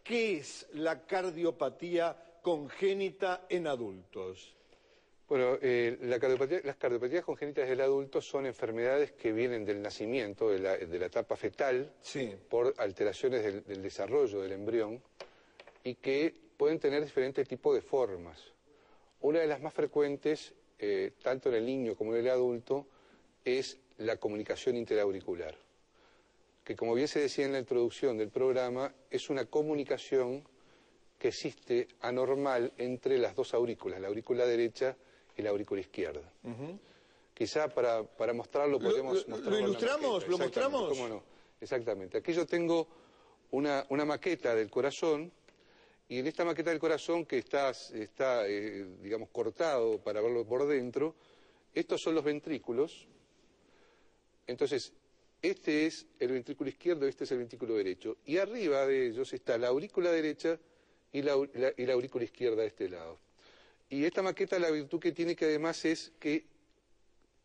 ¿Qué es la cardiopatía congénita en adultos? Bueno, las cardiopatías congénitas del adulto son enfermedades que vienen del nacimiento, de la etapa fetal, Sí. por alteraciones del desarrollo del embrión y que pueden tener diferentes tipos de formas. Una de las más frecuentes, tanto en el niño como en el adulto, es la comunicación interauricular, que como bien se decía en la introducción del programa, es una comunicación que existe anormal entre las dos aurículas, la aurícula derecha y la aurícula izquierda. Quizá para mostrarlo podemos mostrarlo. ¿Lo ilustramos? ¿Lo mostramos? ¿Cómo no? Exactamente. Aquí yo tengo una maqueta del corazón, y en esta maqueta del corazón que está digamos, cortado para verlo por dentro, estos son los ventrículos. Entonces, este es el ventrículo izquierdo, este es el ventrículo derecho, y arriba de ellos está la aurícula derecha y la aurícula izquierda de este lado. Y esta maqueta, la virtud que tiene que además es que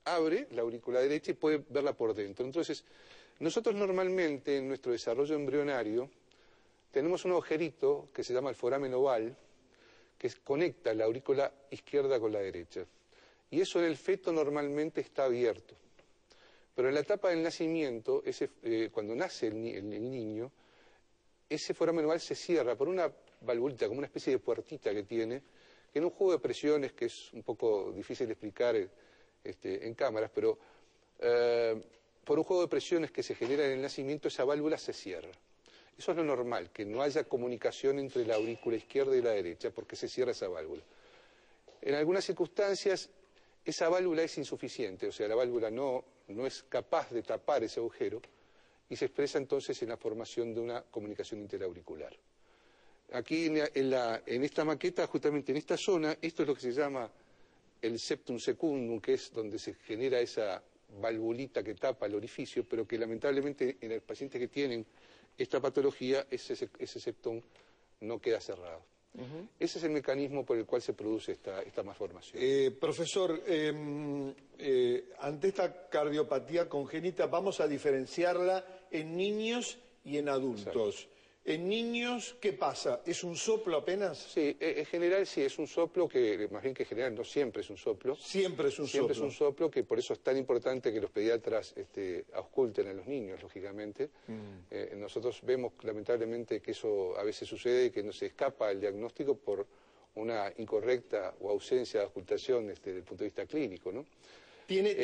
abre la aurícula derecha y puede verla por dentro. Entonces, nosotros normalmente en nuestro desarrollo embrionario tenemos un agujerito que se llama el foramen oval, que conecta la aurícula izquierda con la derecha. Y eso en el feto normalmente está abierto. Pero en la etapa del nacimiento, cuando nace el niño, ese foramen oval se cierra por una valvulita, como una especie de puertita que tiene, que en un juego de presiones, que es un poco difícil de explicar en cámaras, pero por un juego de presiones que se genera en el nacimiento, esa válvula se cierra. Eso es lo normal, que no haya comunicación entre la aurícula izquierda y la derecha, porque se cierra esa válvula. En algunas circunstancias, esa válvula es insuficiente, o sea, la válvula no es capaz de tapar ese agujero, y se expresa entonces en la formación de una comunicación interauricular. Aquí en esta maqueta, justamente en esta zona, esto es lo que se llama el septum secundum, que es donde se genera esa valvulita que tapa el orificio, pero que lamentablemente en los pacientes que tienen esta patología, ese septum no queda cerrado. Ese es el mecanismo por el cual se produce esta malformación. Profesor, ante esta cardiopatía congénita vamos a diferenciarla en niños y en adultos. Exacto. En niños, ¿qué pasa? ¿Es un soplo apenas? Sí, en general sí, es un soplo que, más bien que en general no siempre es un soplo. Siempre es un Siempre soplo. es un soplo, que por eso es tan importante que los pediatras ausculten a los niños, lógicamente. Nosotros vemos lamentablemente que eso a veces sucede y que no se escapa el diagnóstico por una incorrecta o ausencia de auscultación desde el punto de vista clínico, ¿no? Tiene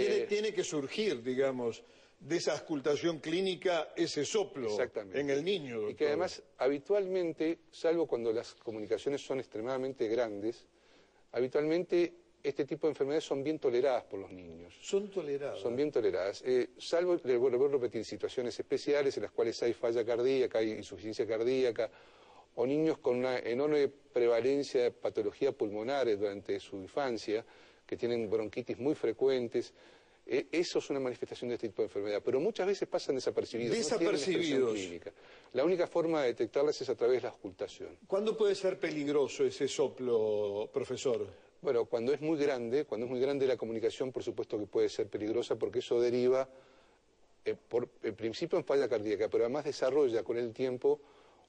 que surgir, digamos, de esa auscultación clínica ese soplo en el niño, doctor. Y que además, habitualmente, salvo cuando las comunicaciones son extremadamente grandes, habitualmente este tipo de enfermedades son bien toleradas por los niños. ¿Son toleradas? Son bien toleradas. Salvo, le vuelvo a repetir, situaciones especiales en las cuales hay falla cardíaca, hay insuficiencia cardíaca, o niños con una enorme prevalencia de patología pulmonares durante su infancia, que tienen bronquitis muy frecuentes. Eso es una manifestación de este tipo de enfermedad, pero muchas veces pasan desapercibidos. Desapercibidos. No clínica. La única forma de detectarlas es a través de la auscultación. ¿Cuándo puede ser peligroso ese soplo, profesor? Bueno, cuando es muy grande la comunicación, por supuesto que puede ser peligrosa, porque eso deriva, en principio, en falla cardíaca, pero además desarrolla con el tiempo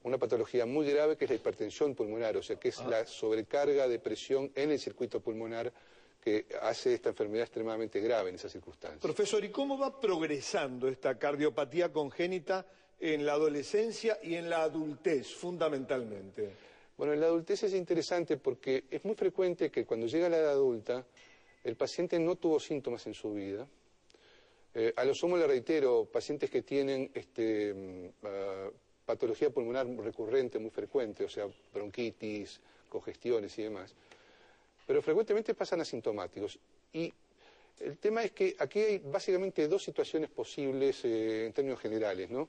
una patología muy grave que es la hipertensión pulmonar, o sea, que es la sobrecarga de presión en el circuito pulmonar, que hace esta enfermedad extremadamente grave en esas circunstancias. Profesor, ¿y cómo va progresando esta cardiopatía congénita en la adolescencia y en la adultez, fundamentalmente? Bueno, en la adultez es interesante porque es muy frecuente que cuando llega a la edad adulta, el paciente no tuvo síntomas en su vida. A lo sumo le reitero, pacientes que tienen patología pulmonar recurrente, muy frecuente, o sea, bronquitis, congestiones y demás. Pero frecuentemente pasan asintomáticos. Y el tema es que aquí hay básicamente dos situaciones posibles en términos generales, ¿no?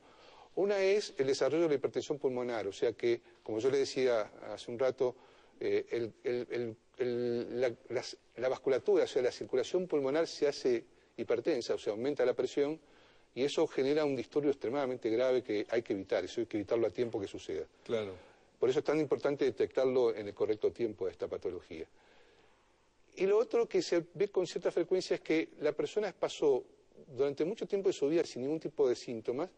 Una es el desarrollo de la hipertensión pulmonar, o sea que, como yo le decía hace un rato, la vasculatura, o sea, la circulación pulmonar se hace hipertensa, o sea, aumenta la presión, y eso genera un disturbio extremadamente grave que hay que evitar, eso hay que evitarlo a tiempo que suceda. Claro. Por eso es tan importante detectarlo en el correcto tiempo de esta patología. Y lo otro que se ve con cierta frecuencia es que la persona pasó durante mucho tiempo de su vida sin ningún tipo de síntomas,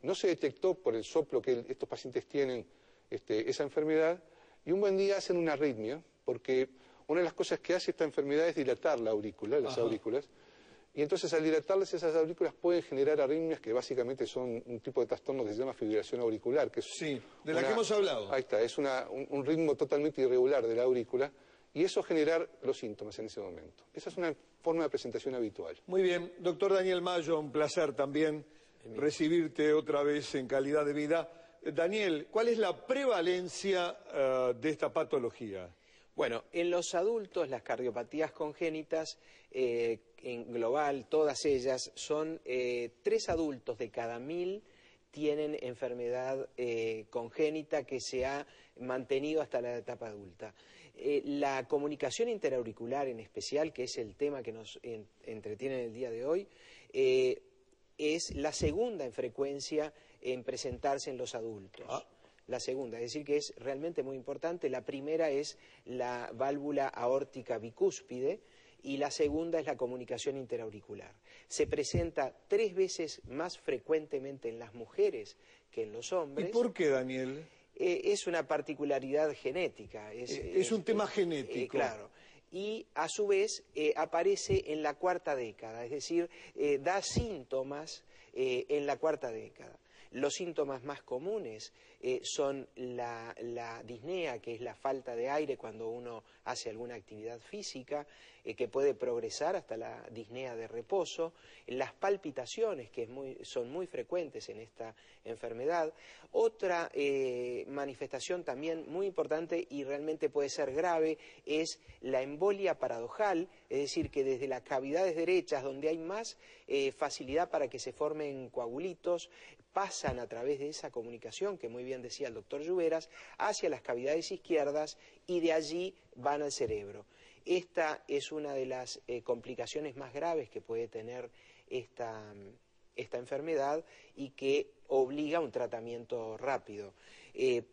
no se detectó por el soplo que estos pacientes tienen esa enfermedad, y un buen día hacen una arritmia, porque una de las cosas que hace esta enfermedad es dilatar la aurícula, las aurículas, y entonces al dilatarles esas aurículas pueden generar arritmias que básicamente son un tipo de trastorno que se llama fibrilación auricular. Que es sí, de la que hemos hablado. Ahí está, es un ritmo totalmente irregular de la aurícula y eso generar los síntomas en ese momento. Esa es una forma de presentación habitual. Muy bien, doctor Daniel Mayo, un placer también recibirte otra vez en Calidad de Vida. Daniel, ¿cuál es la prevalencia de esta patología? Bueno, en los adultos las cardiopatías congénitas, en global, todas ellas, son 3 adultos de cada 1000 tienen enfermedad congénita que se ha mantenido hasta la etapa adulta. La comunicación interauricular en especial, que es el tema que nos entretiene en el día de hoy, es la segunda en frecuencia en presentarse en los adultos. La segunda, es decir, que es realmente muy importante. La primera es la válvula aórtica bicúspide y la segunda es la comunicación interauricular. Se presenta 3 veces más frecuentemente en las mujeres que en los hombres. ¿Y por qué, Daniel? Es una particularidad genética. Es un tema genético. Claro. Y a su vez aparece en la cuarta década, es decir, da síntomas en la cuarta década. Los síntomas más comunes son la disnea, que es la falta de aire cuando uno hace alguna actividad física, que puede progresar hasta la disnea de reposo, las palpitaciones, que son muy frecuentes en esta enfermedad. Otra manifestación también muy importante y realmente puede ser grave es la embolia paradojal, es decir, que desde las cavidades derechas, donde hay más facilidad para que se formen coagulitos, pasan a través de esa comunicación, que muy bien decía el doctor Lluveras, hacia las cavidades izquierdas y de allí van al cerebro. Esta es una de las complicaciones más graves que puede tener esta enfermedad y que obliga a un tratamiento rápido.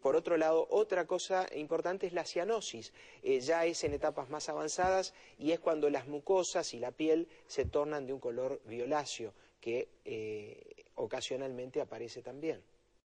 Por otro lado, otra cosa importante es la cianosis. Ya es en etapas más avanzadas y es cuando las mucosas y la piel se tornan de un color violáceo, que ocasionalmente aparece también.